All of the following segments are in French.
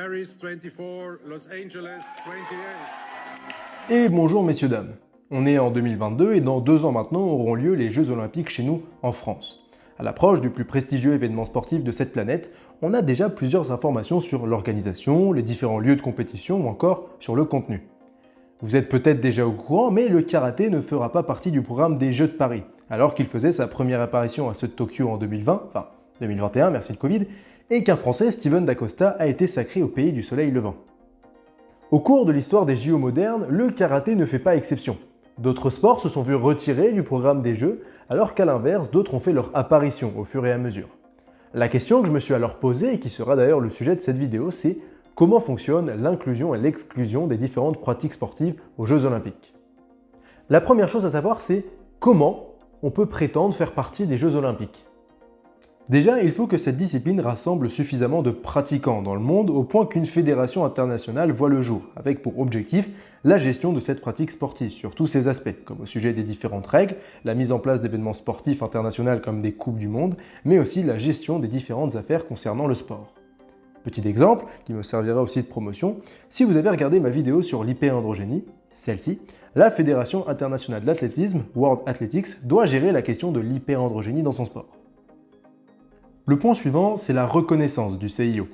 Paris 24, Los Angeles 28. Et bonjour messieurs dames, on est en 2022 et dans 2 ans maintenant auront lieu les Jeux Olympiques chez nous en France. À l'approche du plus prestigieux événement sportif de cette planète, on a déjà plusieurs informations sur l'organisation, les différents lieux de compétition ou encore sur le contenu. Vous êtes peut-être déjà au courant, mais le karaté ne fera pas partie du programme des Jeux de Paris, alors qu'il faisait sa première apparition à ceux de Tokyo en 2020, enfin 2021, merci le Covid, et qu'un Français, Steven Dacosta, a été sacré au pays du soleil levant. Au cours de l'histoire des JO modernes, le karaté ne fait pas exception. D'autres sports se sont vus retirés du programme des Jeux, alors qu'à l'inverse, d'autres ont fait leur apparition au fur et à mesure. La question que je me suis alors posée, et qui sera d'ailleurs le sujet de cette vidéo, c'est comment fonctionne l'inclusion et l'exclusion des différentes pratiques sportives aux Jeux Olympiques. La première chose à savoir, c'est comment on peut prétendre faire partie des Jeux Olympiques. Déjà, il faut que cette discipline rassemble suffisamment de pratiquants dans le monde au point qu'une fédération internationale voit le jour, avec pour objectif la gestion de cette pratique sportive sur tous ses aspects, comme au sujet des différentes règles, la mise en place d'événements sportifs internationaux comme des Coupes du Monde, mais aussi la gestion des différentes affaires concernant le sport. Petit exemple, qui me servira aussi de promotion, si vous avez regardé ma vidéo sur l'hyperandrogénie, celle-ci, la Fédération internationale d'athlétisme, World Athletics, doit gérer la question de l'hyperandrogénie dans son sport. Le point suivant, c'est la reconnaissance du CIO.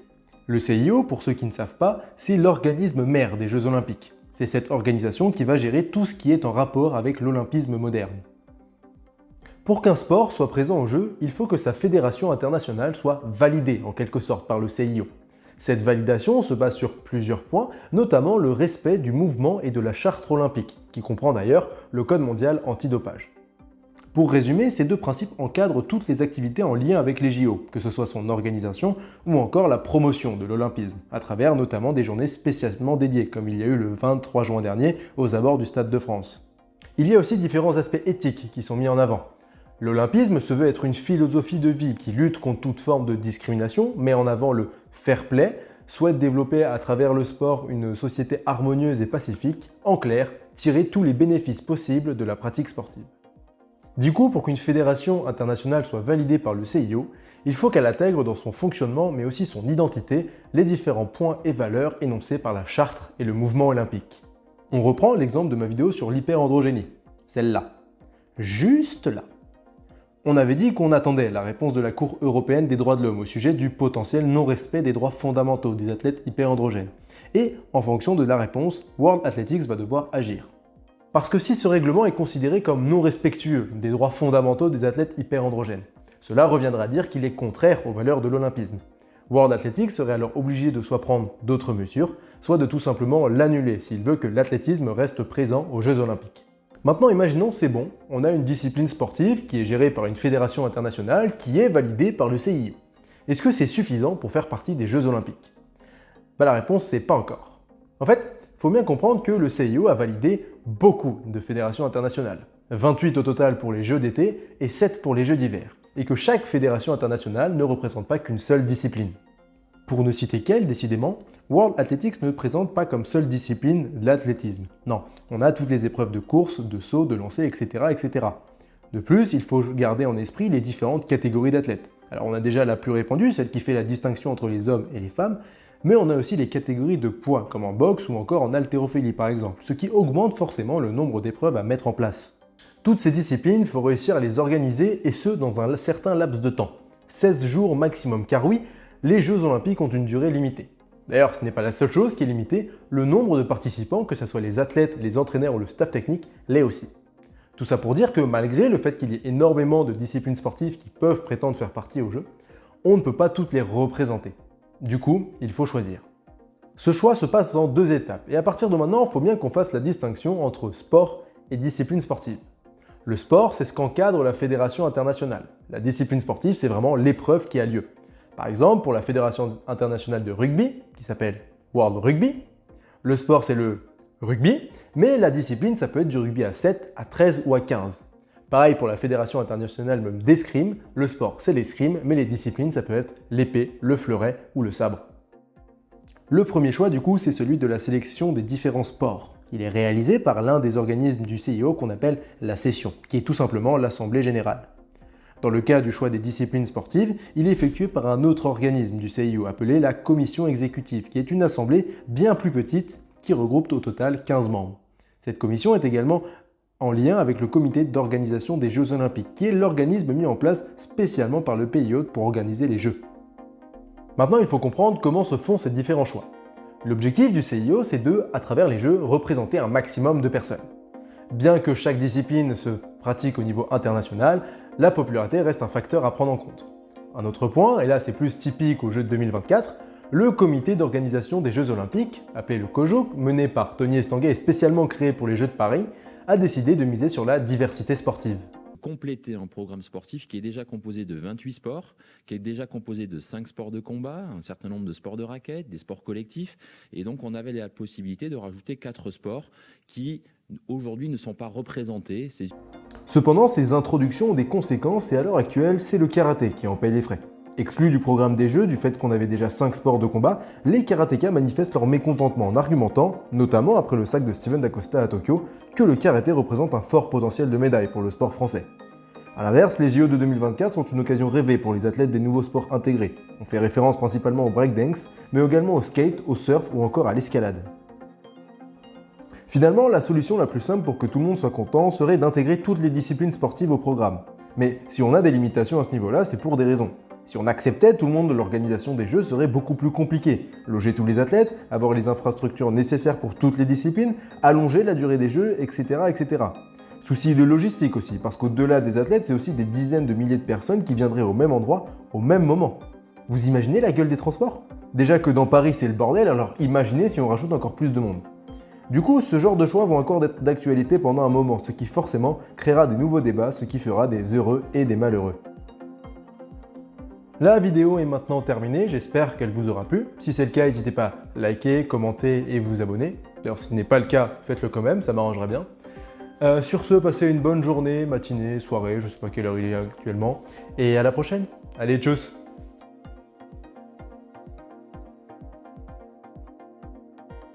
Le CIO, pour ceux qui ne savent pas, c'est l'organisme mère des Jeux Olympiques. C'est cette organisation qui va gérer tout ce qui est en rapport avec l'olympisme moderne. Pour qu'un sport soit présent aux Jeux, il faut que sa fédération internationale soit validée en quelque sorte par le CIO. Cette validation se base sur plusieurs points, notamment le respect du mouvement et de la charte olympique, qui comprend d'ailleurs le Code mondial antidopage. Pour résumer, ces 2 principes encadrent toutes les activités en lien avec les JO, que ce soit son organisation ou encore la promotion de l'olympisme, à travers notamment des journées spécialement dédiées, comme il y a eu le 23 juin dernier aux abords du Stade de France. Il y a aussi différents aspects éthiques qui sont mis en avant. L'olympisme se veut être une philosophie de vie qui lutte contre toute forme de discrimination, met en avant le fair play, souhaite développer à travers le sport une société harmonieuse et pacifique, en clair, tirer tous les bénéfices possibles de la pratique sportive. Du coup, pour qu'une fédération internationale soit validée par le CIO, il faut qu'elle intègre dans son fonctionnement, mais aussi son identité, les différents points et valeurs énoncés par la charte et le mouvement olympique. On reprend l'exemple de ma vidéo sur l'hyperandrogénie, celle-là, juste là. On avait dit qu'on attendait la réponse de la Cour européenne des droits de l'homme au sujet du potentiel non-respect des droits fondamentaux des athlètes hyperandrogènes. Et en fonction de la réponse, World Athletics va devoir agir. Parce que si ce règlement est considéré comme non respectueux des droits fondamentaux des athlètes hyperandrogènes, cela reviendra à dire qu'il est contraire aux valeurs de l'olympisme. World Athletics serait alors obligé de soit prendre d'autres mesures, soit de tout simplement l'annuler s'il veut que l'athlétisme reste présent aux Jeux Olympiques. Maintenant imaginons c'est bon, on a une discipline sportive qui est gérée par une fédération internationale qui est validée par le CIO. Est-ce que c'est suffisant pour faire partie des Jeux Olympiques? La réponse c'est pas encore. En fait, il faut bien comprendre que le CIO a validé beaucoup de fédérations internationales, 28 au total pour les Jeux d'été et 7 pour les Jeux d'hiver, et que chaque fédération internationale ne représente pas qu'une seule discipline. Pour ne citer qu'elle, décidément, World Athletics ne présente pas comme seule discipline l'athlétisme. Non, on a toutes les épreuves de course, de saut, de lancer, etc., etc. De plus, il faut garder en esprit les différentes catégories d'athlètes. Alors on a déjà la plus répandue, celle qui fait la distinction entre les hommes et les femmes, mais on a aussi les catégories de poids, comme en boxe ou encore en haltérophilie par exemple, ce qui augmente forcément le nombre d'épreuves à mettre en place. Toutes ces disciplines, il faut réussir à les organiser et ce dans un certain laps de temps. 16 jours maximum, car oui, les Jeux Olympiques ont une durée limitée. D'ailleurs, ce n'est pas la seule chose qui est limitée, le nombre de participants, que ce soit les athlètes, les entraîneurs ou le staff technique, l'est aussi. Tout ça pour dire que malgré le fait qu'il y ait énormément de disciplines sportives qui peuvent prétendre faire partie aux Jeux, on ne peut pas toutes les représenter. Du coup, il faut choisir. Ce choix se passe en 2 étapes, et à partir de maintenant, il faut bien qu'on fasse la distinction entre sport et discipline sportive. Le sport, c'est ce qu'encadre la fédération internationale. La discipline sportive, c'est vraiment l'épreuve qui a lieu. Par exemple, pour la Fédération internationale de rugby, qui s'appelle World Rugby, le sport c'est le rugby, mais la discipline ça peut être du rugby à 7, à 13 ou à 15. Pareil pour la Fédération internationale même d'escrime, le sport c'est l'escrime, mais les disciplines ça peut être l'épée, le fleuret ou le sabre. Le premier choix du coup c'est celui de la sélection des différents sports. Il est réalisé par l'un des organismes du CIO qu'on appelle la session, qui est tout simplement l'Assemblée Générale. Dans le cas du choix des disciplines sportives, il est effectué par un autre organisme du CIO appelé la commission exécutive, qui est une assemblée bien plus petite qui regroupe au total 15 membres. Cette commission est également en lien avec le comité d'organisation des Jeux Olympiques, qui est l'organisme mis en place spécialement par le pays hôte pour organiser les Jeux. Maintenant, il faut comprendre comment se font ces différents choix. L'objectif du CIO, c'est de, à travers les Jeux, représenter un maximum de personnes. Bien que chaque discipline se pratique au niveau international, la popularité reste un facteur à prendre en compte. Un autre point, et là c'est plus typique aux Jeux de 2024, le comité d'organisation des Jeux Olympiques, appelé le COJO, mené par Tony Estanguet et spécialement créé pour les Jeux de Paris, a décidé de miser sur la diversité sportive. Compléter un programme sportif qui est déjà composé de 28 sports, qui est déjà composé de 5 sports de combat, un certain nombre de sports de raquettes, des sports collectifs, et donc on avait la possibilité de rajouter 4 sports qui aujourd'hui ne sont pas représentés. Cependant, ces introductions ont des conséquences et à l'heure actuelle, c'est le karaté qui en paye les frais. Exclus du programme des Jeux du fait qu'on avait déjà 5 sports de combat, les karatékas manifestent leur mécontentement en argumentant, notamment après le sac de Steven Dacosta à Tokyo, que le karaté représente un fort potentiel de médailles pour le sport français. A l'inverse, les JO de 2024 sont une occasion rêvée pour les athlètes des nouveaux sports intégrés. On fait référence principalement au breakdance, mais également au skate, au surf ou encore à l'escalade. Finalement, la solution la plus simple pour que tout le monde soit content serait d'intégrer toutes les disciplines sportives au programme. Mais si on a des limitations à ce niveau-là, c'est pour des raisons. Si on acceptait tout le monde, l'organisation des Jeux serait beaucoup plus compliquée. Loger tous les athlètes, avoir les infrastructures nécessaires pour toutes les disciplines, allonger la durée des Jeux, etc. etc. Souci de logistique aussi, parce qu'au-delà des athlètes, c'est aussi des dizaines de milliers de personnes qui viendraient au même endroit, au même moment. Vous imaginez la gueule des transports? Déjà que dans Paris c'est le bordel, alors imaginez si on rajoute encore plus de monde. Du coup, ce genre de choix vont encore être d'actualité pendant un moment, ce qui forcément créera des nouveaux débats, ce qui fera des heureux et des malheureux. La vidéo est maintenant terminée, j'espère qu'elle vous aura plu. Si c'est le cas, n'hésitez pas à liker, commenter et vous abonner. D'ailleurs, si ce n'est pas le cas, faites-le quand même, ça m'arrangerait bien. Sur ce, passez une bonne journée, matinée, soirée, je ne sais pas quelle heure il est actuellement. Et à la prochaine. Allez, tchuss!